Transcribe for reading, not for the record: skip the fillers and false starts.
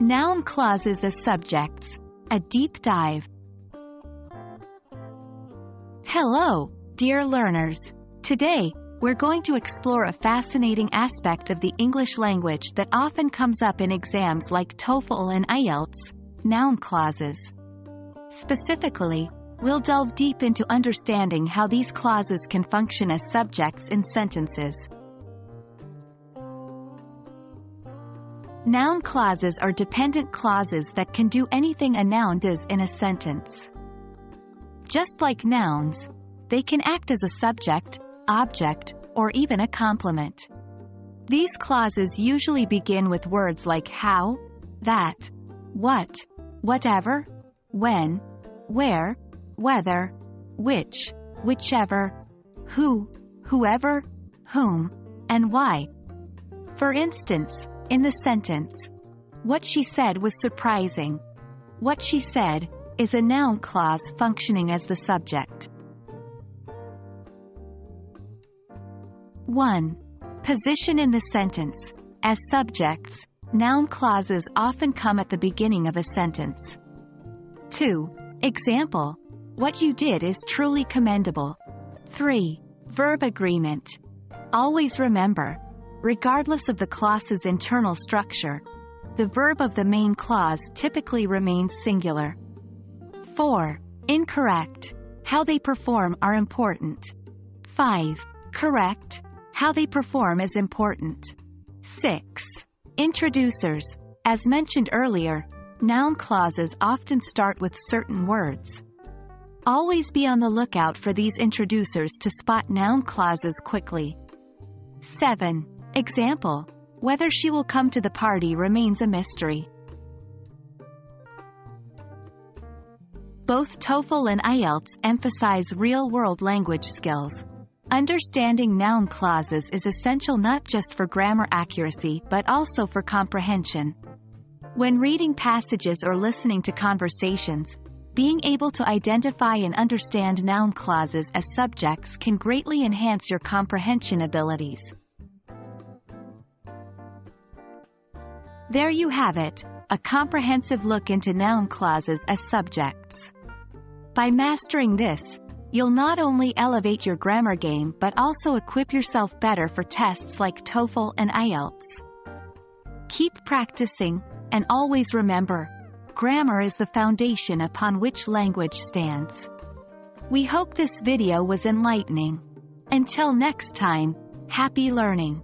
Noun clauses as subjects. A deep dive. Hello, dear learners. Today, we're going to explore a fascinating aspect of the English language that often comes up in exams like TOEFL and IELTS, noun clauses. Specifically, we'll delve deep into understanding how these clauses can function as subjects in sentences. Noun clauses are dependent clauses that can do anything a noun does in a sentence. Just like nouns, they can act as a subject, object, or even a complement. These clauses usually begin with words like how, that, what, whatever, when, where, whether, which, whichever, who, whoever, whom, and why. For instance, in the sentence, "What she said was surprising." What she said is a noun clause functioning as the subject. 1. Position in the sentence. As subjects, noun clauses often come at the beginning of a sentence. 2. Example. What you did is truly commendable. 3. Verb agreement. Always remember, regardless of the clause's internal structure, the verb of the main clause typically remains singular. 4. Incorrect. How they perform are important. 5. Correct. How they perform is important. 6. Introducers. As mentioned earlier, noun clauses often start with certain words. Always be on the lookout for these introducers to spot noun clauses quickly. 7. Example. Whether she will come to the party remains a mystery. Both TOEFL and IELTS emphasize real-world language skills. Understanding noun clauses is essential not just for grammar accuracy but also for comprehension. When reading passages or listening to conversations, being able to identify and understand noun clauses as subjects can greatly enhance your comprehension abilities. There you have it, a comprehensive look into noun clauses as subjects. By mastering this, you'll not only elevate your grammar game but also equip yourself better for tests like TOEFL and IELTS. Keep practicing, and always remember, grammar is the foundation upon which language stands. We hope this video was enlightening. Until next time, happy learning!